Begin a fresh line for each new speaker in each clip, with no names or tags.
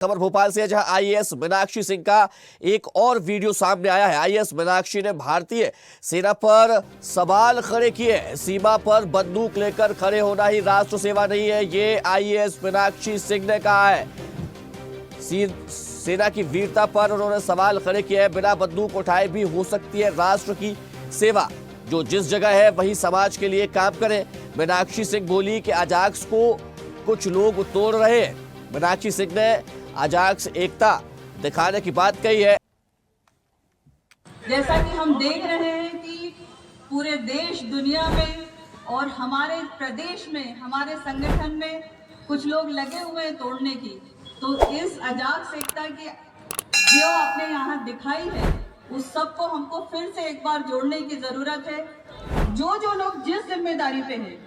खबर भोपाल से है, जहां आईएएस मीनाक्षी सिंह का एक और वीडियो सामने आया है। आईएएस मीनाक्षी ने भारतीय सेना पर सवाल खड़े किए। सीमा पर बंदूक लेकर खड़े होना ही राष्ट्र सेवा नहीं है, ये आईएएस मीनाक्षी सिंह ने कहा है। सेना की वीरता पर उन्होंने सवाल खड़े किए हैं। बिना बंदूक उठाए भी हो सकती है राष्ट्र की सेवा। जो जिस जगह है वही समाज के लिए काम करें। मीनाक्षी सिंह बोली कि अजाक्स को कुछ लोग तोड़ रहे हैं। मीनाक्षी सिंह ने अजाक्स एकता दिखाने की बात कही है।
जैसा कि हम देख रहे हैं कि पूरे देश दुनिया में और हमारे प्रदेश में, हमारे संगठन में कुछ लोग लगे हुए हैं तोड़ने की, तो इस अजाक्स एकता की जो आपने यहाँ दिखाई है उस सब को हमको फिर से एक बार जोड़ने की जरूरत है। जो लोग जिस जिम्मेदारी पे हैं,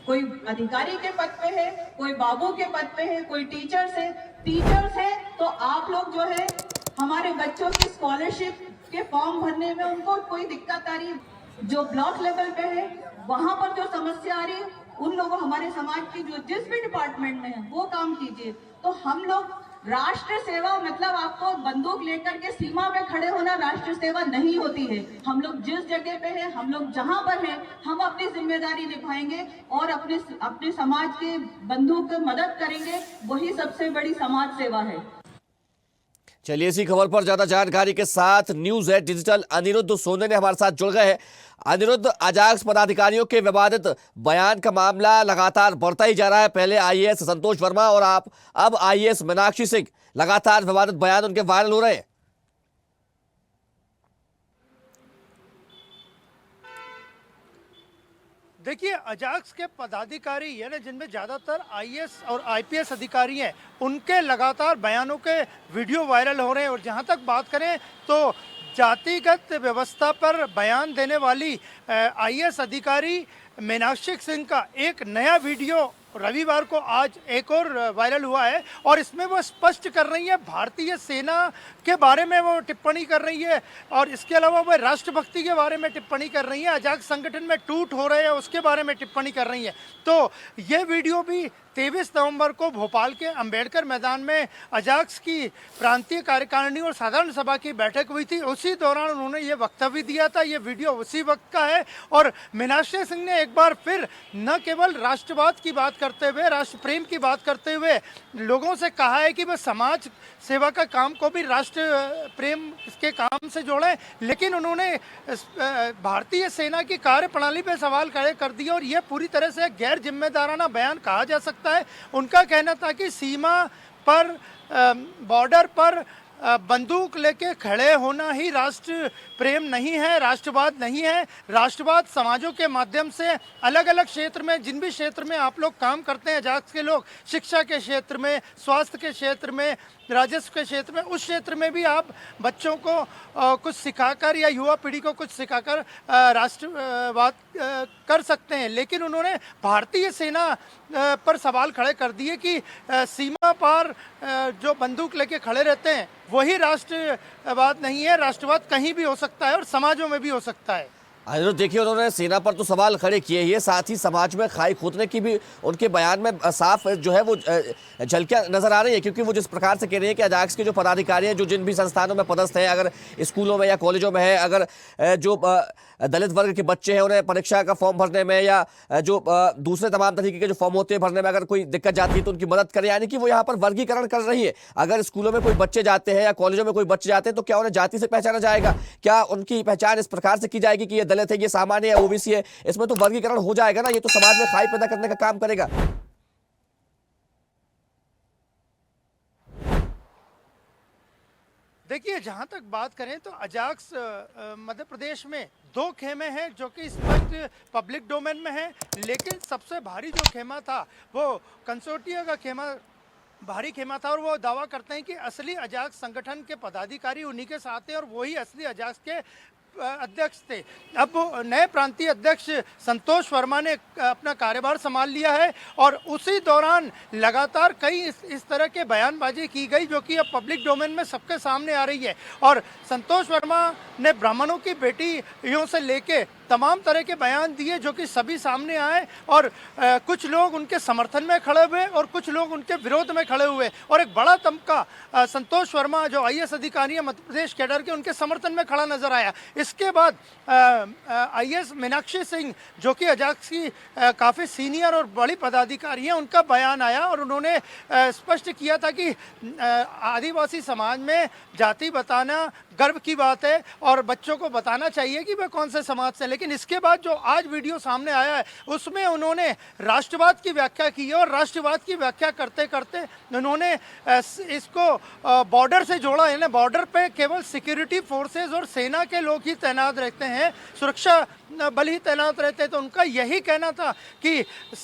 कोई अधिकारी के पद पे है, कोई बाबू के पद पे है, कोई टीचर्स है, तो आप लोग जो है हमारे बच्चों की स्कॉलरशिप के फॉर्म भरने में उनको कोई दिक्कत आ रही है, जो ब्लॉक लेवल पे है वहां पर जो समस्या आ रही है, उन लोगों हमारे समाज की जो जिस भी डिपार्टमेंट में है वो काम कीजिए। तो हम लोग राष्ट्र सेवा मतलब आपको बंदूक लेकर के सीमा में खड़े होना राष्ट्र सेवा नहीं होती है। हम लोग जिस जगह पे हैं, हम लोग जहां पर हैं, हम अपनी जिम्मेदारी निभाएंगे और अपने समाज के बंधुओं को मदद करेंगे, वही सबसे बड़ी समाज सेवा है।
चलिए, इसी खबर पर ज्यादा जानकारी के साथ न्यूज है डिजिटल अनिरुद्ध सोने ने हमारे साथ जुड़ गए हैं। अनिरुद्ध, अजाक्स पदाधिकारियों के विवादित बयान का मामला लगातार बढ़ता ही जा रहा है। पहले आईएएस संतोष वर्मा और अब आईएएस मीनाक्षी सिंह, लगातार विवादित बयान उनके वायरल हो रहे हैं।
देखिए, अजाक्स के पदाधिकारी यानी जिनमें ज़्यादातर आईएएस और आईपीएस अधिकारी हैं, उनके लगातार बयानों के वीडियो वायरल हो रहे हैं। और जहां तक बात करें तो जातिगत व्यवस्था पर बयान देने वाली आईएएस अधिकारी मीनाक्षी सिंह का एक नया वीडियो रविवार को आज एक और वायरल हुआ है। और इसमें वो स्पष्ट कर रही है, भारतीय सेना के बारे में वो टिप्पणी कर रही है और इसके अलावा वो राष्ट्रभक्ति के बारे में टिप्पणी कर रही है। अजाक्स संगठन में टूट हो रहे हैं उसके बारे में टिप्पणी कर रही है। तो ये वीडियो भी 23 नवंबर को भोपाल के अंबेडकर मैदान में अजाक्स की प्रांतीय कार्यकारिणी और साधारण सभा की बैठक हुई थी, उसी दौरान उन्होंने ये वक्तव्य दिया था। ये वीडियो उसी वक्त का है। और मीनाक्षी सिंह ने एक बार फिर न केवल राष्ट्रवाद की बात करते हुए, राष्ट्र प्रेम की बात करते हुए लोगों से कहा है कि वह समाज सेवा का काम को भी राष्ट्र प्रेम के काम से जोड़ें, लेकिन उन्होंने भारतीय सेना की कार्यप्रणाली पर सवाल खड़े कर दिए और यह पूरी तरह से गैर जिम्मेदाराना बयान कहा जा सकता है। उनका कहना था कि सीमा पर, बॉर्डर पर बंदूक लेके खड़े होना ही राष्ट्र प्रेम नहीं है, राष्ट्रवाद नहीं है। राष्ट्रवाद समाजों के माध्यम से अलग अलग क्षेत्र में, जिन भी क्षेत्र में आप लोग काम करते हैं अजाक्स के लोग, शिक्षा के क्षेत्र में, स्वास्थ्य के क्षेत्र में, राजस्व के क्षेत्र में, उस क्षेत्र में भी आप बच्चों को कुछ सिखाकर या युवा पीढ़ी को कुछ सिखाकर राष्ट्रवाद कर सकते हैं। लेकिन उन्होंने भारतीय सेना पर सवाल खड़े कर दिए कि सीमा पार जो बंदूक लेके खड़े रहते हैं वही राष्ट्रवाद नहीं है, राष्ट्रवाद कहीं भी हो सकता है और समाजों में भी हो सकता है।
अनिरुद्ध, देखिए, उन्होंने सेना पर तो सवाल खड़े किए ही, साथ ही समाज में खाई खोदने की भी उनके बयान में साफ जो है वो झलकियां नजर आ रही है। क्योंकि वो जिस प्रकार से कह रहे हैं कि अजाक्स के जो पदाधिकारी हैं, जो जिन भी संस्थानों में पदस्थ हैं, अगर स्कूलों में या कॉलेजों में है, अगर जो दलित वर्ग के बच्चे हैं उन्हें परीक्षा का फॉर्म भरने में या जो दूसरे तमाम तरीके के जो फॉर्म होते हैं भरने में अगर कोई दिक्कत जाती है तो उनकी मदद करें। यानी कि वो यहाँ पर वर्गीकरण कर रही है। अगर स्कूलों में कोई बच्चे जाते हैं या कॉलेजों में कोई बच्चे जाते हैं तो क्या उन्हें जाति से पहचाना जाएगा? क्या उनकी पहचान इस प्रकार से की जाएगी कि ये दलित है, ये सामान्य है, ओबीसी है? इसमें तो वर्गीकरण हो जाएगा ना। ये तो समाज में खाई पैदा करने का काम करेगा।
देखिए, जहां तक बात करें तो अजाक्स मध्य प्रदेश में 2 खेमे हैं जो कि इस वक्त पब्लिक डोमेन में हैं। लेकिन सबसे भारी जो खेमा था वो कंसोर्टिया का खेमा, भारी खेमा था। और वो दावा करते हैं कि असली अजाक्स संगठन के पदाधिकारी उन्हीं के साथ हैं और वही असली अजाक्स के अध्यक्ष थे। अब नए प्रांतीय अध्यक्ष संतोष वर्मा ने अपना कार्यभार संभाल लिया है और उसी दौरान लगातार कई इस तरह के बयानबाजी की गई जो कि अब पब्लिक डोमेन में सबके सामने आ रही है। और संतोष वर्मा ने ब्राह्मणों की बेटियों से लेके तमाम तरह के बयान दिए जो कि सभी सामने आए, और कुछ लोग उनके समर्थन में खड़े हुए और कुछ लोग उनके विरोध में खड़े हुए, और एक बड़ा तबका संतोष वर्मा जो IAS अधिकारी है मध्य प्रदेश कैडर के, उनके समर्थन में खड़ा नजर आया। इसके बाद IAS मीनाक्षी सिंह जो कि अजाक्स की काफ़ी सीनियर और बड़ी पदाधिकारी हैं, उनका बयान आया और उन्होंने स्पष्ट किया था कि आदिवासी समाज में जाति बताना गर्व की बात है और बच्चों को बताना चाहिए कि वे कौन से समाज से। लेकिन इसके बाद जो आज वीडियो सामने आया है उसमें उन्होंने राष्ट्रवाद की व्याख्या की है, और राष्ट्रवाद की व्याख्या करते करते उन्होंने इसको बॉर्डर से जोड़ा है। बॉर्डर पे केवल सिक्योरिटी फोर्सेस और सेना के लोग ही तैनात रहते हैं, सुरक्षा बल ही तैनात रहते, तो उनका यही कहना था कि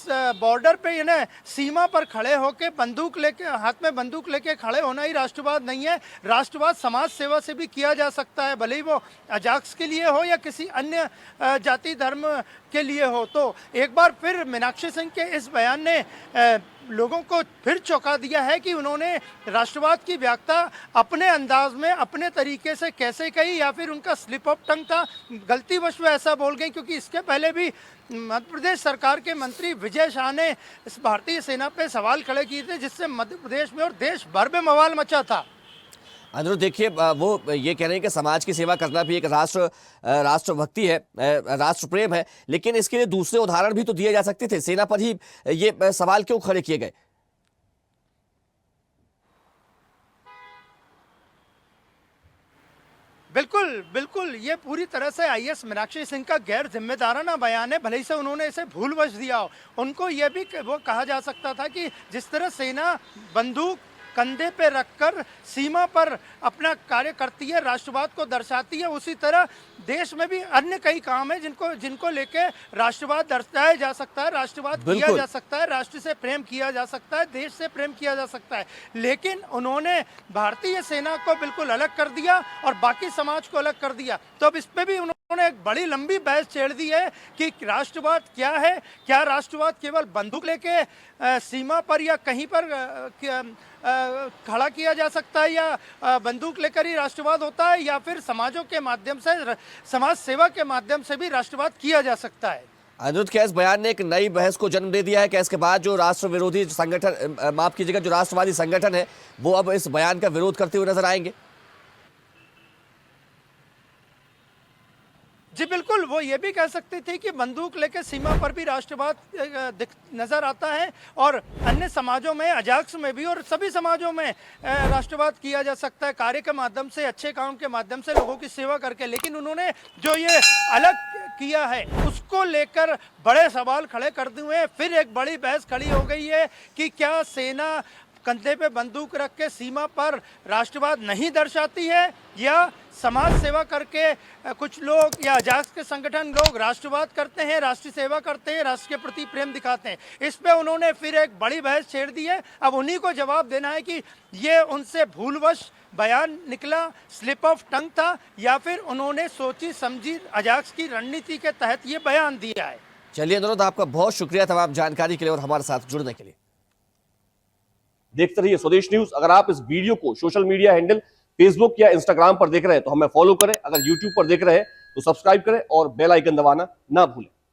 बॉर्डर पे इन्हें सीमा पर खड़े होकर बंदूक लेके, हाथ में बंदूक लेके खड़े होना ही राष्ट्रवाद नहीं है। राष्ट्रवाद समाज सेवा से भी किया जा सकता है, भले ही वो अजाक्स के लिए हो या किसी अन्य जाति धर्म के लिए हो। तो एक बार फिर मीनाक्षी सिंह के इस बयान ने लोगों को फिर चौंका दिया है कि उन्होंने राष्ट्रवाद की व्याख्या अपने अंदाज में अपने तरीके से कैसे कही, या फिर उनका स्लिप ऑफ टंग था, गलतीवश वो ऐसा बोल गए। क्योंकि इसके पहले भी मध्य प्रदेश सरकार के मंत्री विजय शाह ने इस भारतीय सेना पे सवाल खड़े किए थे, जिससे मध्य प्रदेश में और देश भर में बवाल मचा था।
अनिरुद्ध, देखिए वो ये कह रहे हैं कि समाज की सेवा करना भी एक राष्ट्रभक्ति है, राष्ट्र प्रेम है, लेकिन इसके लिए दूसरे उदाहरण भी तो दिए जा सकते थे। सेना पर ही ये सवाल क्यों खड़े किए गए?
बिल्कुल बिल्कुल, ये पूरी तरह से IAS मीनाक्षी सिंह का गैर जिम्मेदाराना बयान है, भले ही से उन्होंने इसे भूलवश दिया हो। उनको ये भी वो कहा जा सकता था कि जिस तरह सेना बंदूक कंधे पे रखकर सीमा पर अपना कार्य करती है, राष्ट्रवाद को दर्शाती है, उसी तरह देश में भी अन्य कई काम है जिनको लेके राष्ट्रवाद दर्शाया जा सकता है, राष्ट्रवाद किया जा सकता है, राष्ट्र से प्रेम किया जा सकता है, देश से प्रेम किया जा सकता है। लेकिन उन्होंने भारतीय सेना को बिल्कुल अलग कर दिया और बाकी समाज को अलग कर दिया। तो अब इस पे भी उन्होंने एक बड़ी लंबी बहस छेड़ दी है कि राष्ट्रवाद क्या है, क्या राष्ट्रवाद केवल बंदूक लेके सीमा पर या कहीं पर खड़ा किया जा सकता है, या बंदूक लेकर ही राष्ट्रवाद होता है, या फिर समाजों के माध्यम से, समाज सेवा के माध्यम से भी राष्ट्रवाद किया जा सकता है।
अनिरुद्ध, क्या इस बयान ने एक नई बहस को जन्म दे दिया है? क्या इसके बाद जो राष्ट्र विरोधी संगठन, माफ कीजिएगा, जो राष्ट्रवादी संगठन है, वो अब इस बयान का विरोध करते हुए नजर आएंगे?
जी बिल्कुल, वो ये भी कह सकते थे कि बंदूक लेके सीमा पर भी राष्ट्रवाद नजर आता है, और अन्य समाजों में, अजाक्स में भी और सभी समाजों में राष्ट्रवाद किया जा सकता है, कार्य के माध्यम से, अच्छे काम के माध्यम से, लोगों की सेवा करके। लेकिन उन्होंने जो ये अलग किया है उसको लेकर बड़े सवाल खड़े कर दिए हैं। फिर एक बड़ी बहस खड़ी हो गई है कि क्या सेना कंधे पे बंदूक रख के सीमा पर राष्ट्रवाद नहीं दर्शाती है, या समाज सेवा करके कुछ लोग या अजाक्स के संगठन लोग राष्ट्रवाद करते हैं, राष्ट्र सेवा करते हैं, राष्ट्र के प्रति प्रेम दिखाते हैं। इस पे उन्होंने फिर एक बड़ी बहस छेड़ दी है। अब उन्हीं को जवाब देना है कि ये उनसे भूलवश बयान निकला, स्लिप ऑफ टंग था, या फिर उन्होंने सोची समझी अजाक्स की रणनीति के तहत ये बयान दिया है।
चलिए अनिरुद्ध, आपका बहुत शुक्रिया तमाम जानकारी के लिए और हमारे साथ जुड़ने के लिए।
देखते रहिए स्वदेश न्यूज। अगर आप इस वीडियो को सोशल मीडिया हैंडल फेसबुक या इंस्टाग्राम पर देख रहे हैं तो हमें फॉलो करें, अगर यूट्यूब पर देख रहे हैं तो सब्सक्राइब करें और बेल आइकन दबाना ना भूलें।